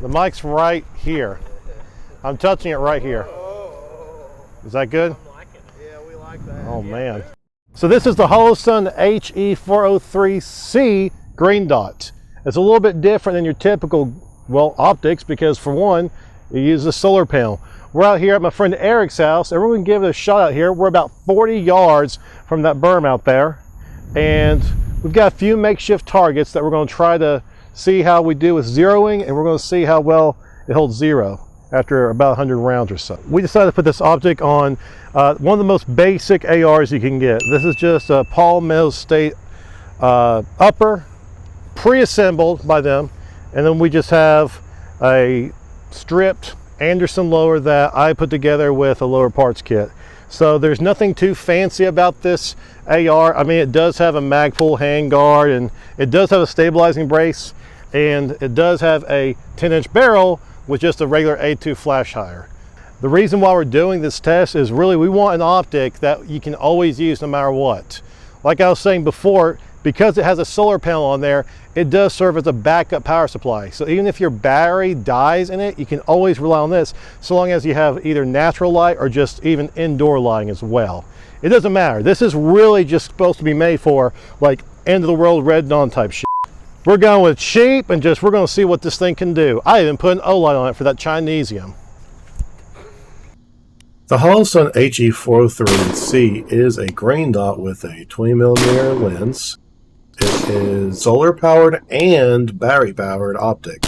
The mic's right here. I'm touching it right here. Is that good? Yeah, we like that. Oh man. So this is the Holosun HE403C green dot. It's a little bit different than your typical, well, optics, because for one, you use a solar panel. We're out here at my friend Eric's house. Everyone can give it a shot out here. We're about 40 yards from that berm out there. And we've got a few makeshift targets that we're going to try to see how we do with zeroing, and we're going to see how well it holds zero after about 100 rounds or so. We decided to put this optic on one of the most basic ARs you can get. This is just a Paul Mills State upper, pre-assembled by them, and then we just have a stripped Anderson lower that I put together with a lower parts kit. So there's nothing too fancy about this AR. I mean, it does have a Magpul hand guard, and it does have a stabilizing brace, and it does have a 10-inch barrel with just a regular A2 flash hire. The reason why we're doing this test is really we want an optic that you can always use no matter what. Like I was saying before, because it has a solar panel on there, it does serve as a backup power supply. So even if your battery dies in it, you can always rely on this, so long as you have either natural light or just even indoor lighting as well. It doesn't matter. This is really just supposed to be made for like end of the world red dawn type shit. We're going with cheap and we're going to see what this thing can do. I even put an O-light on it for that Chinesium. The Holosun HE403C is a green dot with a 20mm lens. It is solar powered and battery powered optic.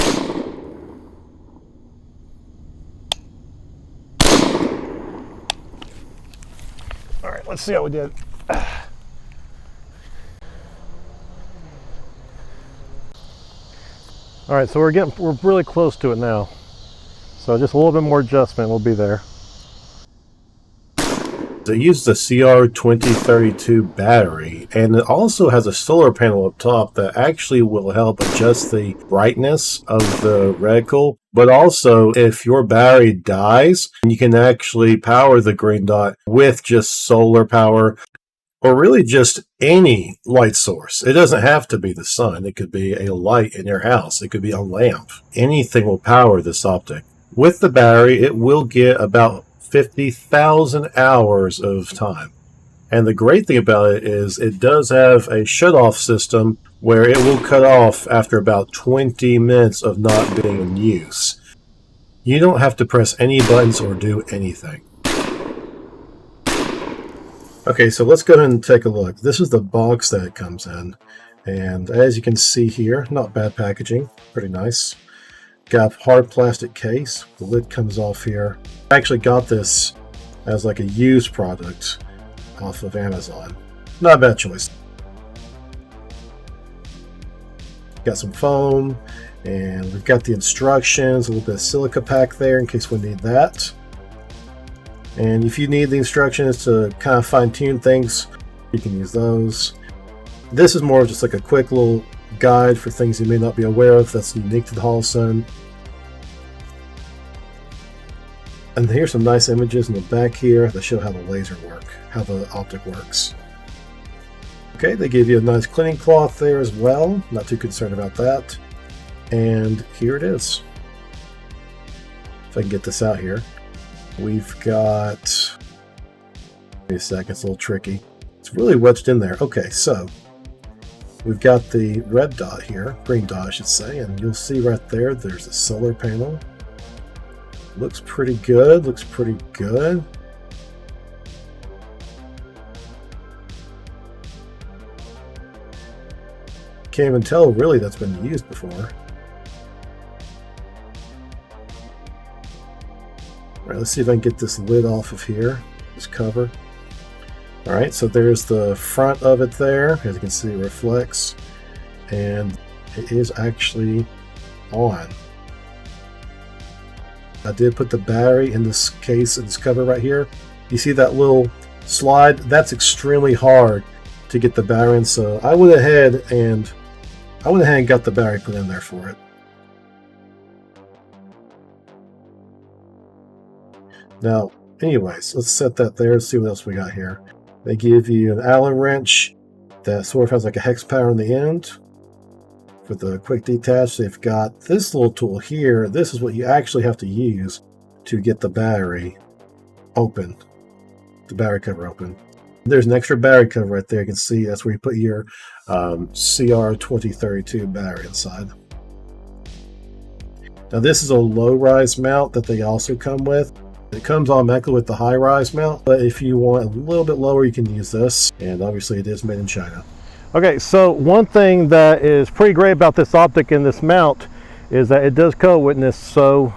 All right, let's see how we did. All right, so we're really close to it now. So just a little bit more adjustment, we'll be there. It uses a CR2032 battery, and it also has a solar panel up top that actually will help adjust the brightness of the reticle. But also, if your battery dies, you can actually power the green dot with just solar power, or really just any light source. It doesn't have to be the sun. It could be a light in your house. It could be a lamp. Anything will power this optic. With the battery, it will get about 50,000 hours of time. And the great thing about it is it does have a shut-off system where it will cut off after about 20 minutes of not being in use. You don't have to press any buttons or do anything. Okay, so let's go ahead and take a look. This is the box that it comes in. And as you can see here, not bad packaging, pretty nice. Got a hard plastic case. The lid comes off here. I actually got this as like a used product off of Amazon. Not a bad choice. Got some foam, and we've got the instructions, a little bit of silica pack there in case we need that. And if you need the instructions to kind of fine-tune things, you can use those. This is more of just like a quick little guide for things you may not be aware of that's unique to the Holosun. And here's some nice images in the back here that show how the laser work, how the optic works. Okay, they give you a nice cleaning cloth there as well. Not too concerned about that. And here it is. If I can get this out here. We've got... Wait a second, it's a little tricky. It's really wedged in there. Okay, so we've got the red dot here, green dot I should say, and you'll see right there, there's a solar panel. Looks pretty good, looks pretty good. Can't even tell really that's been used before. Alright, let's see if I can get this lid off of here, this cover. Alright, so there's the front of it there. As you can see, it reflects. And it is actually on. I did put the battery in this case, in this cover right here. You see that little slide? That's extremely hard to get the battery in, so I went ahead and got the battery put in there for it. Now, anyways, let's set that there and see what else we got here. They give you an Allen wrench that sort of has like a hex power on the end. For the quick detach, they've got this little tool here. This is what you actually have to use to get the battery open, the battery cover open. There's an extra battery cover right there. You can see that's where you put your CR2032 battery inside. Now this is a low-rise mount that they also come with. It comes automatically with the high-rise mount, but if you want a little bit lower, you can use this. And obviously it is made in China. Okay, so one thing that is pretty great about this Optic and this mount is that it does coat witness. So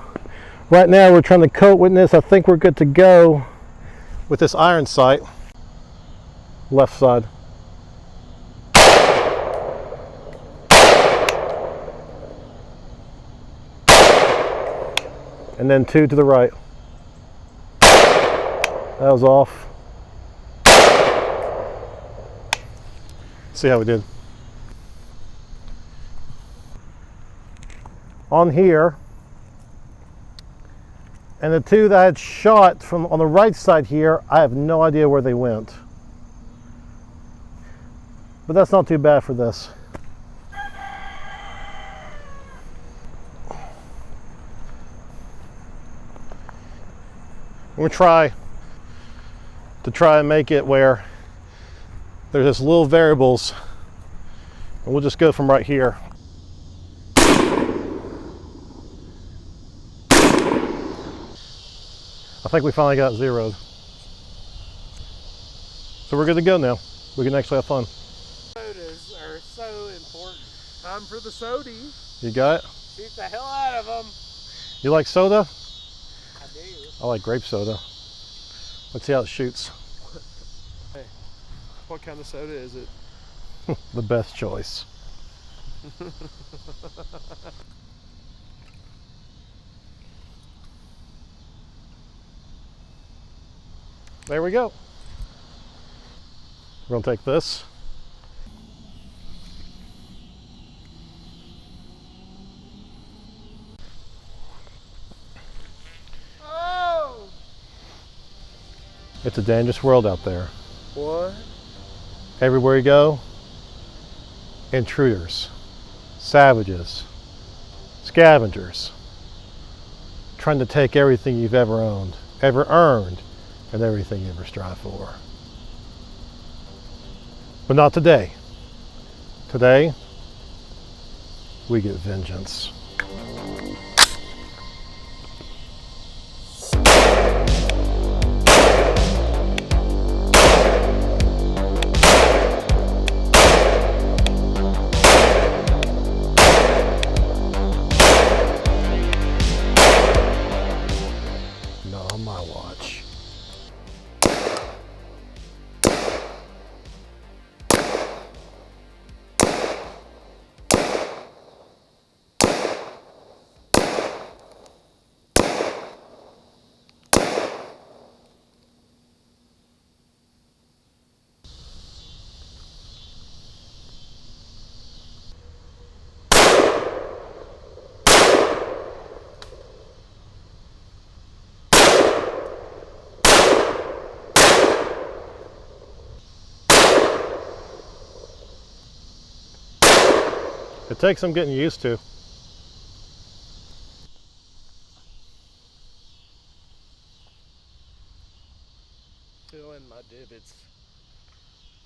right now we're trying to coat witness. I think we're good to go with this iron sight. Left side. And then 2 to the right. That was off. See how we did. On here, and the 2 that I had shot from on the right side here, I have no idea where they went. But that's not too bad for this. We're gonna try and make it where there's just little variables, and we'll just go from right here. I think we finally got zeroed. So we're good to go now. We can actually have fun. Sodas are so important. Time for the sody. You got it? Beat the hell out of them. You like soda? I do. I like grape soda. Let's see how it shoots. Hey, what kind of soda is it? The best choice. There we go. We're gonna take this. Oh! It's a dangerous world out there. What? Everywhere you go, intruders, savages, scavengers, trying to take everything you've ever owned, ever earned, and everything you ever strive for. But not today. Today, we get vengeance. Not on my watch. It takes some getting used to. Filling my divots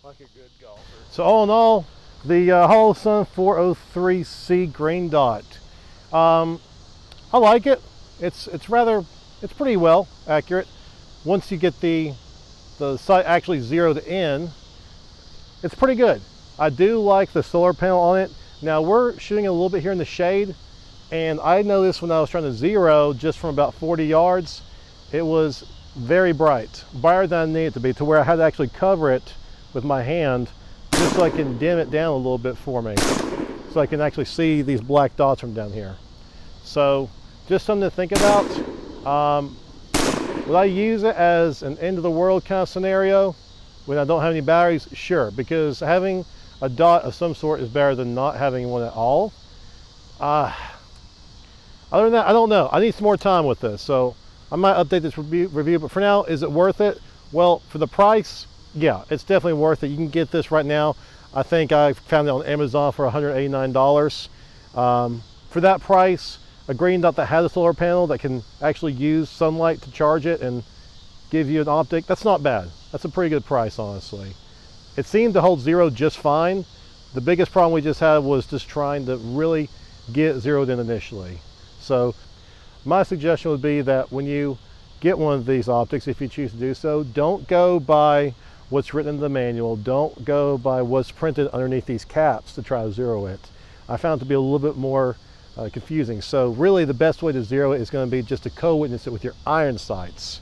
like a good golfer. So all in all, the Holosun 403C green dot. I like it. It's pretty well accurate. Once you get the sight actually zeroed in, it's pretty good. I do like the solar panel on it. Now we're shooting a little bit here in the shade, and I noticed when I was trying to zero just from about 40 yards, it was very bright, brighter than I need it to be, to where I had to actually cover it with my hand just so I can dim it down a little bit for me, so I can actually see these black dots from down here. So just something to think about. Would I use it as an end of the world kind of scenario when I don't have any batteries? Sure, because having a dot of some sort is better than not having one at all. Other than that, I don't know. I need some more time with this, so I might update this review, but for now, is it worth it? Well, for the price, yeah, it's definitely worth it. You can get this right now. I think I found it on Amazon for $189. For that price, a green dot that has a solar panel that can actually use sunlight to charge it and give you an optic, that's not bad. That's a pretty good price, honestly. It seemed to hold zero just fine. The biggest problem we just had was just trying to really get zeroed in initially. So my suggestion would be that when you get one of these optics, if you choose to do so, don't go by what's written in the manual. Don't go by what's printed underneath these caps to try to zero it. I found it to be a little bit more confusing. So really the best way to zero it is going to be just to co-witness it with your iron sights.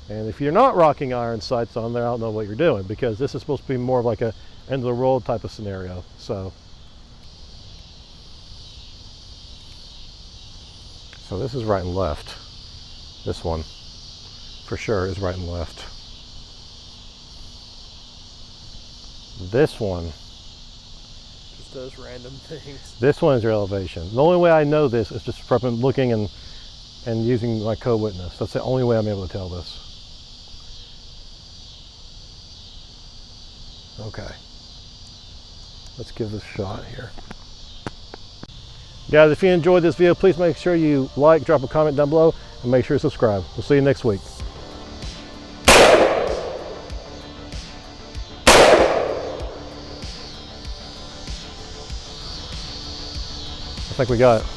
And if you're not rocking iron sights on there, I don't know what you're doing, because this is supposed to be more of like a end of the world type of scenario. So this is right and left. This one for sure is right and left. This one just does random things. This one is your elevation. The only way I know this is just from looking and using my co-witness. That's the only way I'm able to tell this. Okay, let's give this a shot here. Guys, if you enjoyed this video, please make sure you like, drop a comment down below, and make sure you subscribe. We'll see you next week. I think we got it.